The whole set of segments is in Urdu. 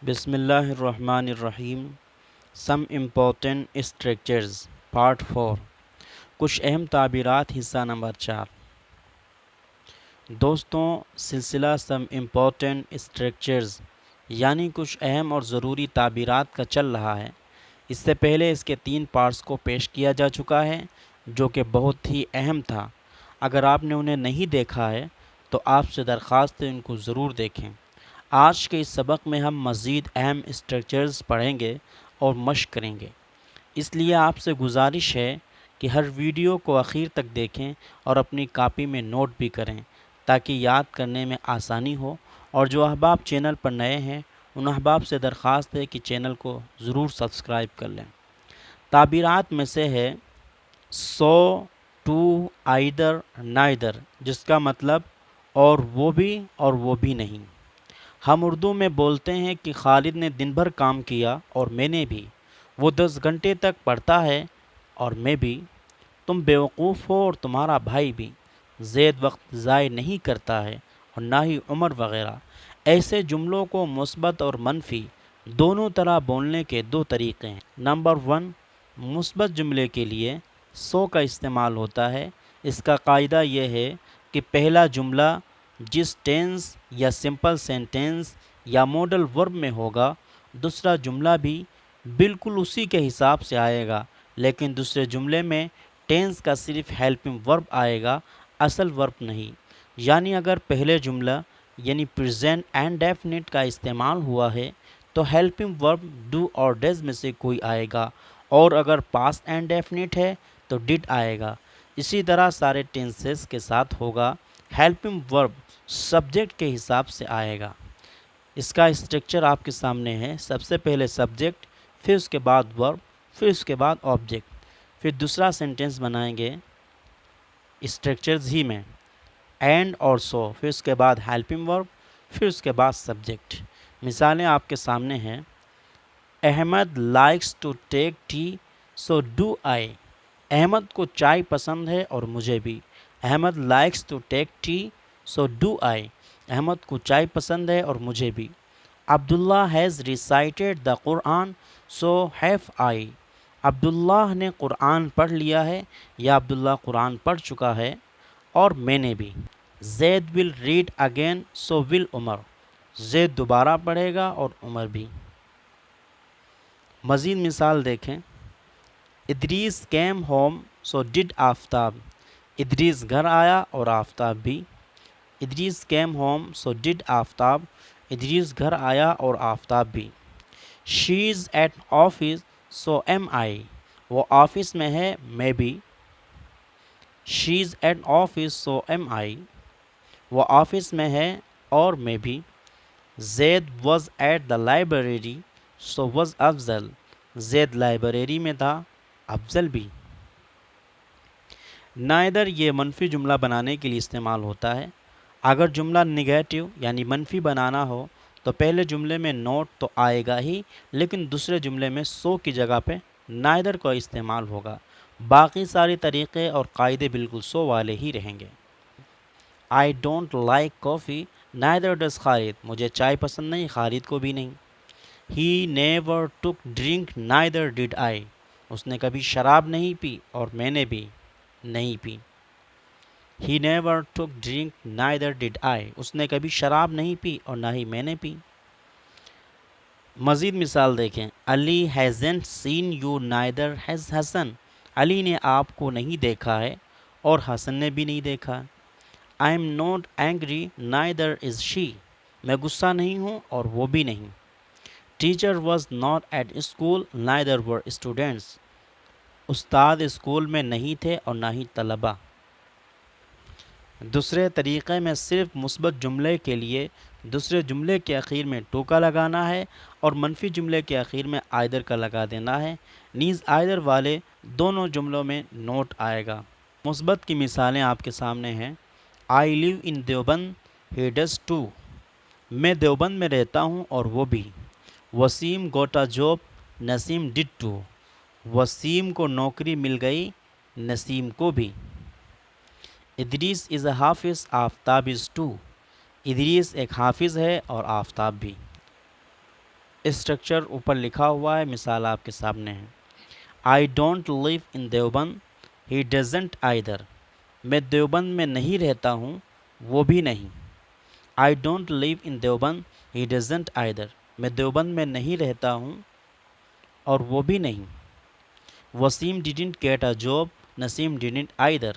بسم اللہ الرحمن الرحیم۔ سم امپورٹنٹ اسٹرکچرز پارٹ 4، کچھ اہم تعبیرات، حصہ نمبر 4۔ دوستوں، سلسلہ سم امپورٹنٹ اسٹرکچرز یعنی کچھ اہم اور ضروری تعبیرات کا چل رہا ہے۔ اس سے پہلے اس کے 3 پارٹس کو پیش کیا جا چکا ہے جو کہ بہت ہی اہم تھا۔ اگر آپ نے انہیں نہیں دیکھا ہے تو آپ سے درخواست ہے ان کو ضرور دیکھیں۔ آج کے اس سبق میں ہم مزید اہم اسٹرکچرز پڑھیں گے اور مشق کریں گے، اس لیے آپ سے گزارش ہے کہ ہر ویڈیو کو آخر تک دیکھیں اور اپنی کاپی میں نوٹ بھی کریں تاکہ یاد کرنے میں آسانی ہو۔ اور جو احباب چینل پر نئے ہیں ان احباب سے درخواست ہے کہ چینل کو ضرور سبسکرائب کر لیں۔ تعبیرات میں سے ہے سو، ٹو، آئیدر، نائدر، جس کا مطلب اور وہ بھی نہیں۔ ہم اردو میں بولتے ہیں کہ خالد نے دن بھر کام کیا اور میں نے بھی، وہ 10 گھنٹے تک پڑھتا ہے اور میں بھی، تم بیوقوف ہو اور تمہارا بھائی بھی، زید وقت ضائع نہیں کرتا ہے اور نہ ہی عمر وغیرہ۔ ایسے جملوں کو مثبت اور منفی دونوں طرح بولنے کے 2 طریقے ہیں۔ نمبر 1، مثبت جملے کے لیے سو کا استعمال ہوتا ہے۔ اس کا قاعدہ یہ ہے کہ پہلا جملہ جس ٹینس یا سمپل سینٹینس یا ماڈل ورب میں ہوگا دوسرا جملہ بھی بالکل اسی کے حساب سے آئے گا، لیکن دوسرے جملے میں ٹینس کا صرف ہیلپنگ ورب آئے گا، اصل ورب نہیں۔ یعنی اگر پہلے جملہ یعنی پریزنٹ اینڈ ڈیفینٹ کا استعمال ہوا ہے تو ہیلپنگ ورب ڈو اور ڈز میں سے کوئی آئے گا، اور اگر پاسٹ اینڈ ڈیفینٹ ہے تو ڈڈ آئے گا۔ اسی طرح سارے ٹینسز کے ساتھ ہوگا، ہیلپنگ ورب سبجیکٹ کے حساب سے آئے گا۔ اس کا اسٹرکچر آپ کے سامنے ہے۔ سب سے پہلے سبجیکٹ، پھر اس کے بعد ورب، پھر اس کے بعد آبجیکٹ، پھر دوسرا سینٹینس بنائیں گے اسٹرکچرز ہی میں، اینڈ اور سو، پھر اس کے بعد ہیلپنگ ورب، پھر اس کے بعد سبجیکٹ۔ مثالیں آپ کے سامنے ہیں۔ Ahmed likes to take tea so do I. Ahmed کو چائے پسند ہے اور مجھے بھی۔ Ahmed likes to take tea so do I. Ahmed کو چائے پسند ہے اور مجھے بھی۔ Abdullah has recited the Quran so have I. Abdullah نے قرآن پڑھ لیا ہے یا عبداللہ قرآن پڑھ چکا ہے اور میں نے بھی۔ زید ول ریڈ اگین سو ول عمر۔ زید دوبارہ پڑھے گا اور عمر بھی۔ مزید مثال دیکھیں۔ Idris came home so did Aftab. Idris گھر آیا اور آفتاب بھی۔ Idris came home so did Aftab. Idris گھر آیا اور آفتاب بھی۔ She is at office so am I. وہ آفس میں ہے، میں بھی۔ She is at office so am I. وہ آفس میں ہے اور میں بھی۔ Zaid was at the library so was Afzal. Zaid library میں تھا، افضل بھی۔ نائدر یہ منفی جملہ بنانے کے لیے استعمال ہوتا ہے۔ اگر جملہ نگیٹو یعنی منفی بنانا ہو تو پہلے جملے میں نوٹ تو آئے گا ہی، لیکن دوسرے جملے میں سو کی جگہ پہ نائدر کا استعمال ہوگا۔ باقی سارے طریقے اور قاعدے بالکل سو والے ہی رہیں گے۔ I don't like coffee neither does Khalid. مجھے چائے پسند نہیں، خالد کو بھی نہیں۔ He never took drink neither did I. اس نے کبھی شراب نہیں پی اور میں نے بھی نہیں پی۔ He never took drink neither did I۔ اس نے کبھی شراب نہیں پی اور نہ ہی میں نے پی۔ مزید مثال دیکھیں۔ علی hasn't seen you neither has حسن۔ علی نے آپ کو نہیں دیکھا ہے اور حسن نے بھی نہیں دیکھا۔ I am not angry neither is she۔ میں غصہ نہیں ہوں اور وہ بھی نہیں۔ Teacher was not at school neither were students۔ استاد اسکول میں نہیں تھے اور نہ ہی طلبہ۔ دوسرے طریقے میں صرف مثبت جملے کے لیے دوسرے جملے کے اخیر میں ٹو کا لگانا ہے اور منفی جملے کے اخیر میں آئدر کا لگا دینا ہے، نیز آئدر والے دونوں جملوں میں نوٹ آئے گا۔ مثبت کی مثالیں آپ کے سامنے ہیں۔ I live in Deoband he does too. میں دیوبند میں رہتا ہوں اور وہ بھی۔ Waseem got a job Naseem did too. Waseem کو نوکری مل گئی، نسیم کو بھی۔ ادریس از اے حافظ آفتاب از ٹو۔ ادریس ایک حافظ ہے اور آفتاب بھی۔ اسٹرکچر اوپر لکھا ہوا ہے، مثال آپ کے سامنے ہے. I don't live in Deoband, he doesn't either. میں دیوبند میں نہیں رہتا ہوں، وہ بھی نہیں. I don't live in Deoband, he doesn't either. میں دیوبند میں نہیں رہتا ہوں اور وہ بھی نہیں. Waseem didn't get a job, Naseem didn't either.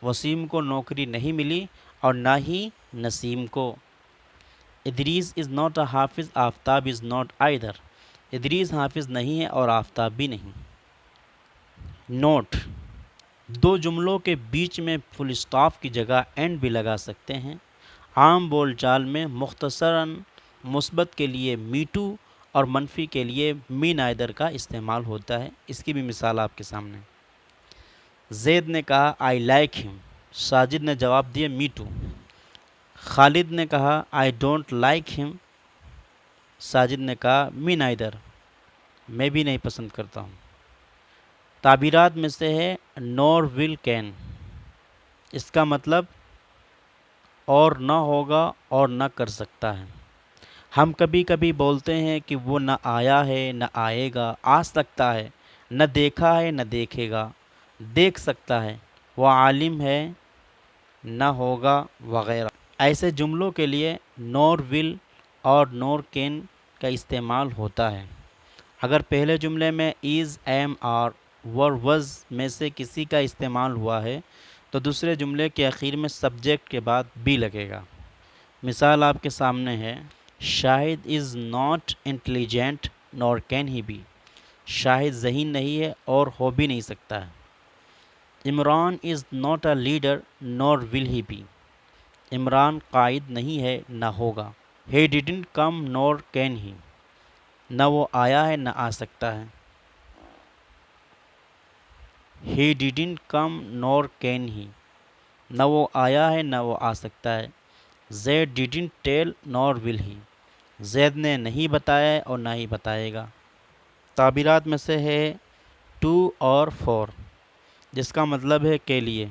Waseem کو نوکری نہیں ملی اور نہ ہی نسیم کو. ادریس از ناٹ اے حافظ، آفتاب از ناٹ آئدر. ادریس حافظ نہیں ہے اور آفتاب بھی نہیں. نوٹ: دو جملوں کے بیچ میں فل اسٹاپ کی جگہ اینڈ بھی لگا سکتے ہیں. عام بول چال میں مختصراً مثبت کے لیے می ٹو اور منفی کے لیے می نائدر کا استعمال ہوتا ہے. اس کی بھی مثال آپ کے سامنے. زید نے کہا آئی لائک ہم، ساجد نے جواب دیا می ٹو. خالد نے کہا آئی ڈونٹ لائک ہم، ساجد نے کہا می نائدر، میں بھی نہیں پسند کرتا ہوں. تعبیرات میں سے ہے نور ول کین. اس کا مطلب اور نہ ہوگا اور نہ کر سکتا ہے. ہم کبھی کبھی بولتے ہیں کہ وہ نہ آیا ہے نہ آئے گا، آ سکتا ہے، نہ دیکھا ہے نہ دیکھے گا، دیکھ سکتا ہے، وہ عالم ہے، نہ ہوگا وغیرہ. ایسے جملوں کے لیے نور ول اور نور کین کا استعمال ہوتا ہے. اگر پہلے جملے میں از، ایم اور ور، وز میں سے کسی کا استعمال ہوا ہے تو دوسرے جملے کے اخیر میں سبجیکٹ کے بعد بی لگے گا. مثال آپ کے سامنے ہے Shahid is not intelligent nor can he be. Shahid ذہین نہیں ہے اور ہو بھی نہیں سکتا ہے. Imran is not a leader nor will he be. Imran قائد نہیں ہے نہ ہوگا. He didn't come nor can he. نہ وہ آیا ہے نہ آ سکتا ہے. He didn't come nor can he. نہ وہ آیا ہے نہ وہ آ سکتا ہے. زید ڈیڈنٹ ٹیل نور ول ہی. زید نے نہیں بتایا ہے اور نہ ہی بتائے گا. تعبیرات میں سے ہے ٹو اور فور، جس کا مطلب ہے کے لیے.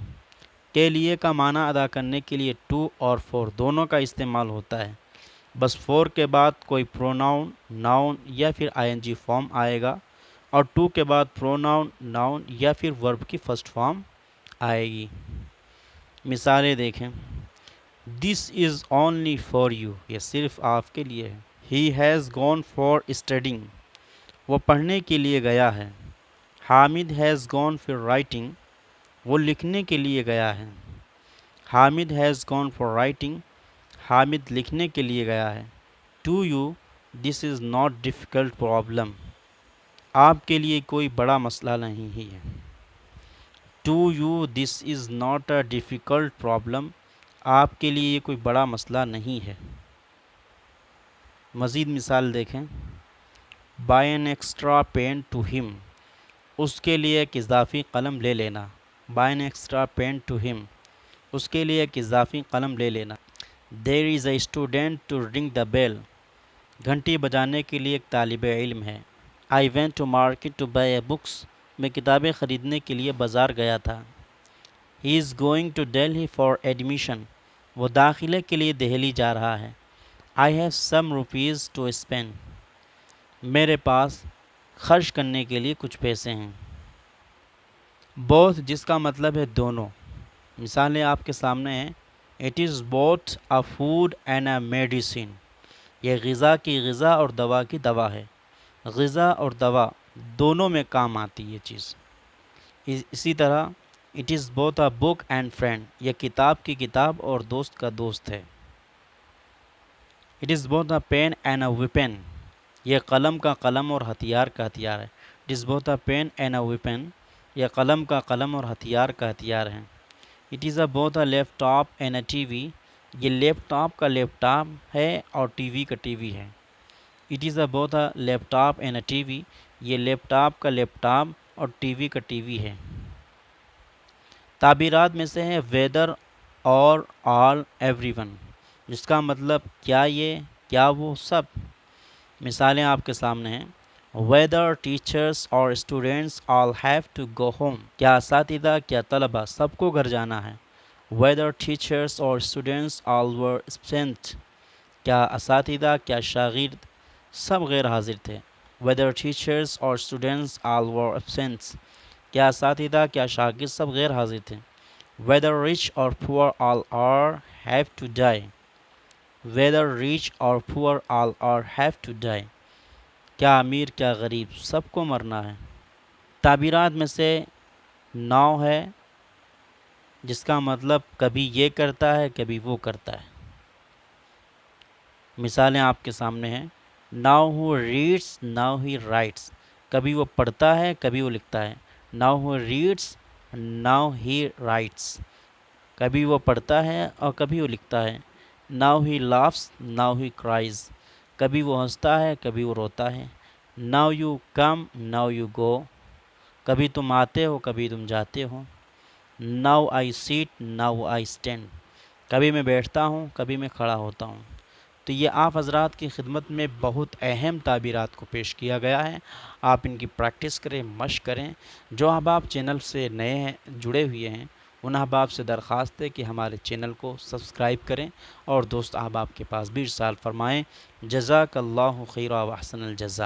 کے لیے کا معنی ادا کرنے کے لیے ٹو اور فور دونوں کا استعمال ہوتا ہے. بس فور کے بعد کوئی پروناؤن، ناؤن یا پھر آئی این جی فارم آئے گا اور ٹو کے بعد پروناؤن، ناؤن یا پھر ورب کی فرسٹ فارم آئے گی. مثالیں دیکھیں. This is only for you. یہ صرف آپ کے لیے ہے. He has gone for studying. وہ پڑھنے کے لیے گیا ہے. Hamid has gone for writing. وہ لکھنے کے لیے گیا ہے. Hamid has gone for writing. Hamid لکھنے کے لیے گیا ہے. To you this is not difficult problem. آپ کے لیے کوئی بڑا مسئلہ نہیں ہے. To you this is not a difficult problem. آپ کے لیے یہ کوئی بڑا مسئلہ نہیں ہے. مزید مثال دیکھیں. Buy an extra pen to him. اس کے لیے ایک اضافی قلم لے لینا. Buy an extra pen to him. اس کے لیے ایک اضافی قلم لے لینا. دیر از اے اسٹوڈینٹ ٹو رنگ دا بیل. گھنٹی بجانے کے لیے ایک طالب علم ہے. I went to market to buy a books. میں کتابیں خریدنے کے لیے بازار گیا تھا. He is going to Delhi for admission. وہ داخلے کے لیے دہلی جا رہا ہے. I have some rupees to spend. میرے پاس خرچ کرنے کے لیے کچھ پیسے ہیں. بوتھ جس کا مطلب ہے دونوں. مثالیں آپ کے سامنے ہیں. It is both a food and a medicine. یہ غذا کی غذا اور دوا کی دوا ہے. غذا اور دوا دونوں میں کام آتی ہے یہ چیز. اسی طرح it is both a book and friend. یہ کتاب کی کتاب اور دوست کا دوست ہے. It is both a pen and a weapon. یہ قلم کا قلم اور ہتھیار کا ہتھیار ہے. It is both a pen and a weapon. یہ قلم کا قلم اور ہتھیار کا ہتھیار ہے. It is a both a laptop and a T V. یہ لیپ ٹاپ کا لیپ ٹاپ ہے اور ٹی وی کا ٹی وی ہے. It is a both a laptop and a T V. یہ لیپ ٹاپ کا لیپ ٹاپ اور ٹی وی کا ٹی وی ہے. تعبیرات میں سے ہے ویدر اور آل ایوری ون، جس کا مطلب کیا یہ، کیا وہ، سب. مثالیں آپ کے سامنے ہیں. ویدر ٹیچرس اور students all have to go home. کیا اساتذہ، کیا طلبہ، سب کو گھر جانا ہے. ویدر ٹیچرس اور اسٹوڈینٹس آل ور ایبسینٹ. کیا اساتذہ، کیا شاگرد سب غیر حاضر تھے. whether teachers or students all were absent. کیا اساتذہ کیا شاگرد سب غیر حاضر تھے. whether rich or poor all are have to die. whether rich or poor all are have to die. کیا امیر کیا غریب سب کو مرنا ہے. تعبیرات میں سے ناؤ ہے جس کا مطلب کبھی یہ کرتا ہے کبھی وہ کرتا ہے. مثالیں آپ کے سامنے ہیں. Now he reads now he writes. کبھی وہ پڑھتا ہے کبھی وہ لکھتا ہے. Now he reads now he writes. کبھی وہ پڑھتا ہے اور کبھی وہ لکھتا ہے. Now he laughs now he cries. کبھی وہ ہنستا ہے کبھی وہ روتا ہے. Now you come now you go. کبھی تم آتے ہو کبھی تم جاتے ہو. Now I sit now I stand. کبھی میں بیٹھتا ہوں کبھی میں کھڑا ہوتا ہوں. تو یہ آپ حضرات کی خدمت میں بہت اہم تعبیرات کو پیش کیا گیا ہے. آپ ان کی پریکٹس کریں مشق کریں. جو احباب چینل سے نئے ہیں جڑے ہوئے ہیں ان احباب سے درخواست ہے کہ ہمارے چینل کو سبسکرائب کریں اور دوست احباب کے پاس بھی ارسال فرمائیں. جزاک اللہ خیر و احسن الجزا.